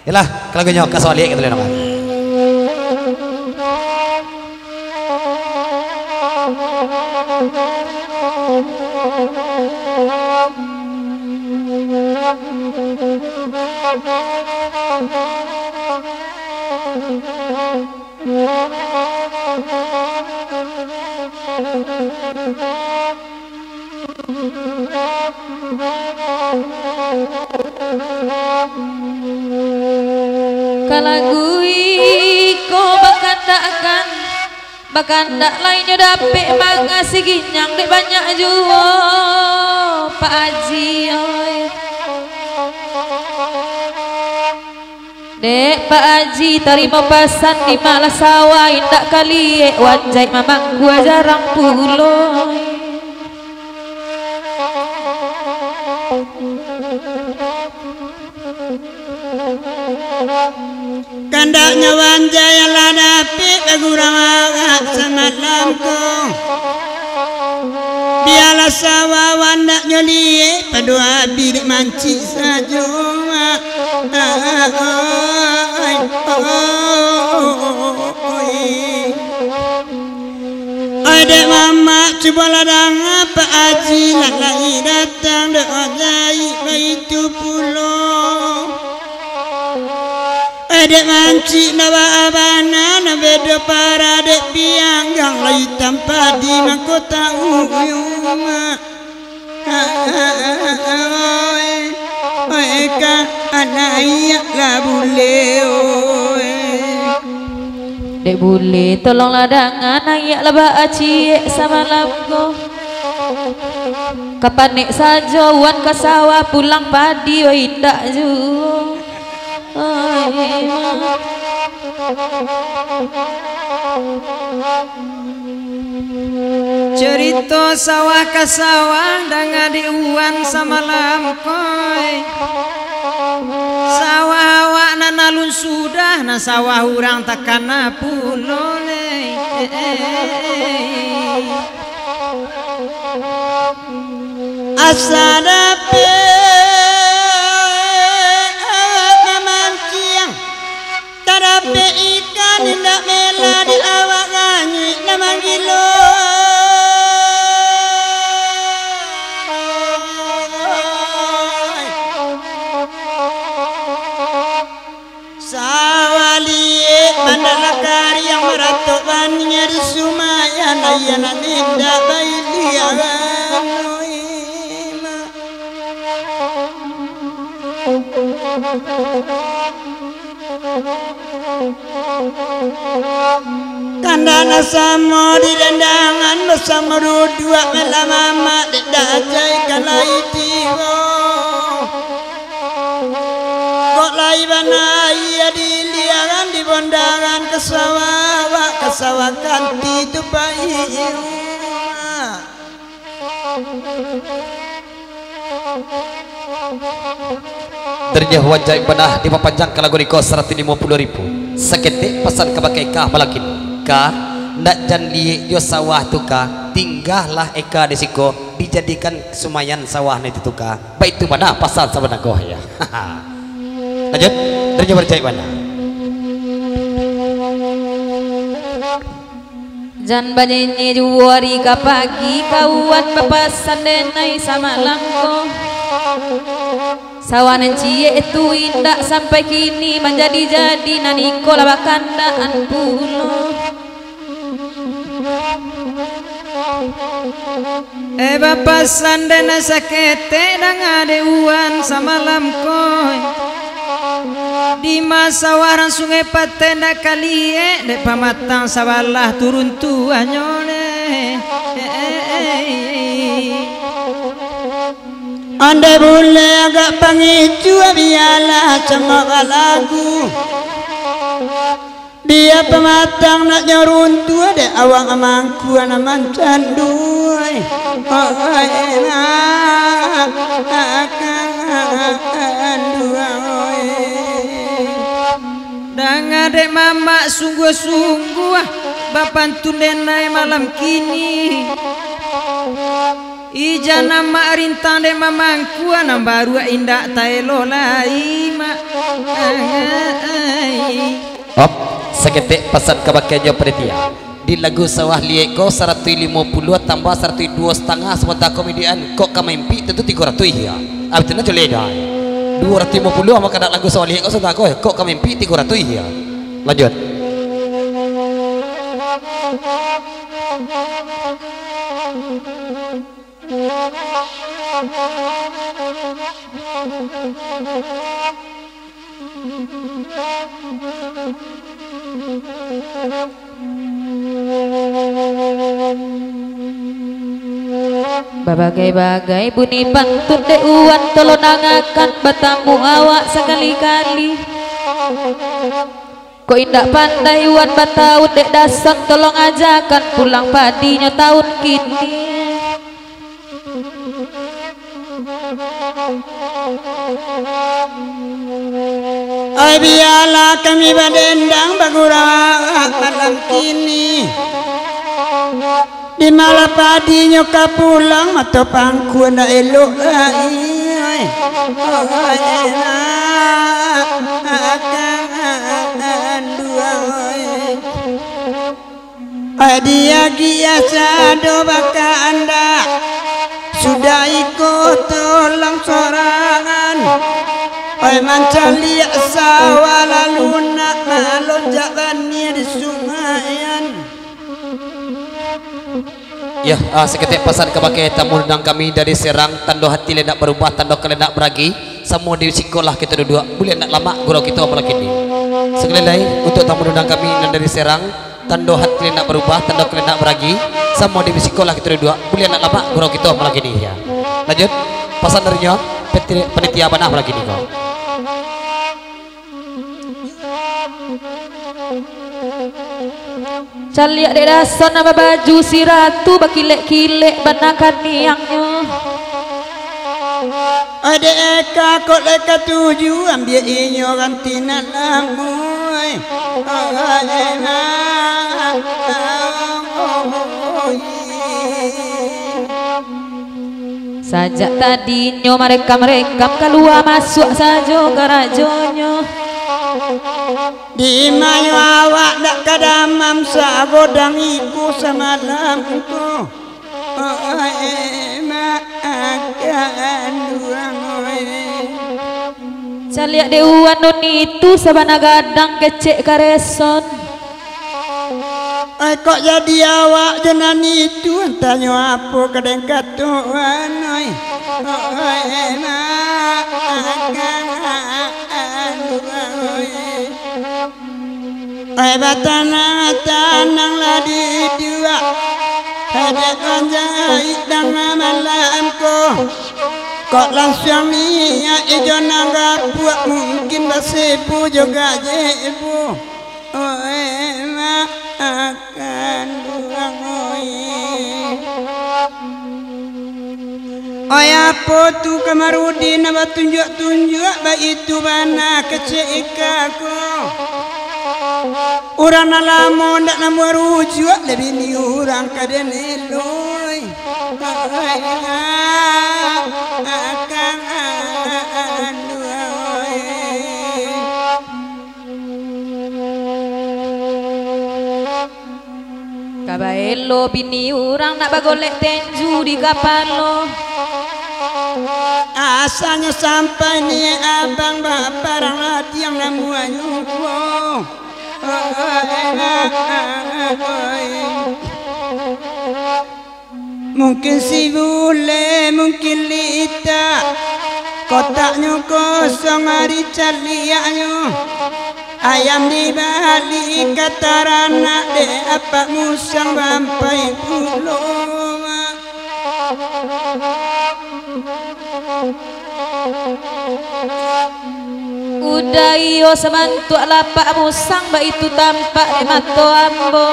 Yalah kalau gue nyok kasih lihat gitu lah. Kalagui ko bakan dak lainnya dapet mangasi ginyang dek banyak juo Pak Haji oi. Dek Pak Haji terima pesan di malah sawah indak kali wanjai mamang gua jarang puloy. Kandaknya wanjaya ladapi kagurang agak semalamku biarlah sawah wandaknya liye padua bidik manci saja adek mama coba ladang apa Haji lagi datang doa jahit itu pulau adek manci nawa abana na bedo para dek piang yang lai tanpa di mahkota uyuma oi ka anaya la bule oi Dek bule tolong ladangan ayak laba aci sama lamgo kapan nek saja wan ke sawah pulang padi wa indak ju cerita sawah ke sawah dengan diuan samalam koi sawah awak nanalun sudah na sawah urang takkan pulole asa dapet tarape ikan indak mela di awak nganyui namang gilo sawalie mandala kari yang meratuk bannya di sumayan ayana nindak bailian kandana sama di dandangan bersama dua mela mama tidak ajai kalai tiwo kok lai banaya di liaran di bondangan kesawah kanti itu bayi Ternyata wajah ibadah di papanjang kalagu niko 150.000 seketik pesan kebakai kah malakin kah ndak janji yo sawah tu kah tinggahlah eka desiko dijadikan sumayan sawah itu tu kah baik itu mana pasal sabana koh ya lanjut ternyata wajah ibadah jan banyenye juari ka pagi kawan papasan denai sama langko sawanan cie itu indak sampai kini menjadi-jadi naniko labakandaan pulo papasan dena sakete dang adeuan samalam koy di masa waran sungai patenda kalie dek pamatang sawalah turun tuanyone andai boleh agak pangicu biarlah cengok lagu dia pematang nak nyeruntu dek awang amangku anaman canduai dan adek mama sungguh-sungguh bapan tundenai malam kini Ija nama rintang de mamangku anam baru indak taelo lai ma. Op, seketik pesan kebakiannya penitia. Di lagu sawah liek ko 150 tambah 102,5 semata komedian kok kamimpi tentu 300 ya. Abis itu leda 250 sama kada lagu sawah liek ko sudah kok kamimpi 300 ya. Lanjut. Babagai-bagai bunyi pantun deuan tolong nangakan batamu awak sekali-kali. Kok indak pandai wan bataut dek dasan tolong ajakan pulang padinya tahun kini. Ay biarlah kami berdendang bagurau malam kini. Di malam padi nyoka pulang atau pangku nak elok lagi. Dia giasa do baka anda sudah ikut tolong sorangan. Oi mancal liak sawah lalu nak melonjak bannya di sungayan. Ya, seketik pesan kebagai tamu undang kami dari Serang, tando hati lenak berubah, tando kelenak beragi. Semua di sekolah kita dua, boleh nak lama gurau kita apa lagi ni. Sekali lagi untuk tamu undang kami yang dari Serang, tando hati lenak berubah, tando kelenak beragi. Semua di sekolah kita dua, boleh nak lama gurau kita apa lagi ni ya. Lanjut, pesan darinya, penitia apa nak lagi ni kau. Caliak dek dasan nama baju si ratu bakilek-kilek banakan niangnya. Ada eka kok leka tuju ambil inyo kantina lamuy. Sajak tadinya mereka keluar masuk saja karajonyo. Di mayu awak dak kadamam sagodang iku semalam itu. Makan duang Caliak deuan non itu sabana gadang kecek kareson. Kok jadi awak jenan itu tanya apa kadang katuan oi. Batana tanang ladi dua ada kanjai dan malamku kok langsung niya ijo nangga buat mungkin basipu juga jebu makan buang apa tu kamarudin apa tunjuk-tunjuk baik itu bana kecikaku. Orang nalamu ndak namu rujuk lebih ni orang kaden eloi. Akan Kabaelo bini orang nak bagolek tenju di kapal lo. Asalnya sampai ni abang baparang lati yang namu anyuko. Mungkin si bule, mungkin lita kotaknya kosong hari caliaknya. Ayam di balik katarana de apa musang bampai pulau. Udah iyo semantu lapak musang ba itu tampak di mato ambo.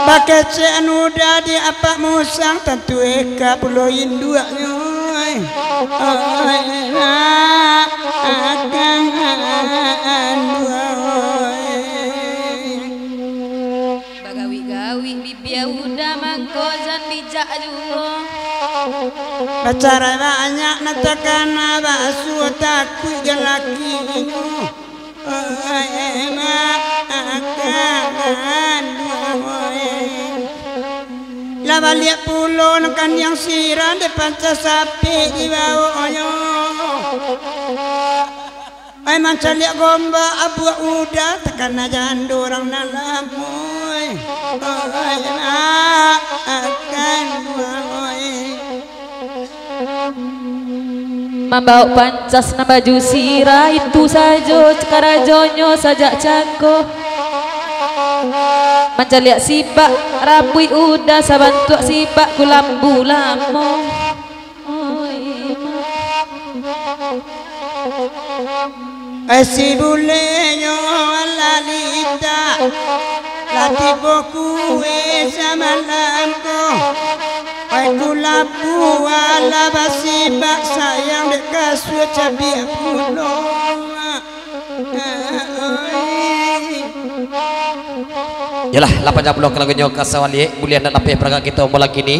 Pakai cen udah di apa musang tentu eka pulau indua nyoy. Akan bagawi-gawi bibia udah mangko jan bijak juga. pacara banyak natakan basu takut laki lah balik pulau kan yang sirah depan sapi di bawahnya. Ay macam lihat gomba abu udah tekan aja dorang dalam moy. Ay akan moy. Membawa pancas na baju sirah itu saja cekarajonyo sajak cako. Macam lihat sibak rapui udah sabantuak sibak kulambu lamo. Si bulenyo lalita lati boku sama lamko. Ay kulabu ala basibak sayang dekat suat cabi pulo. Yalah 80 kelagunya kasawali bulian dan apa yang perangkat kita omong lagi ni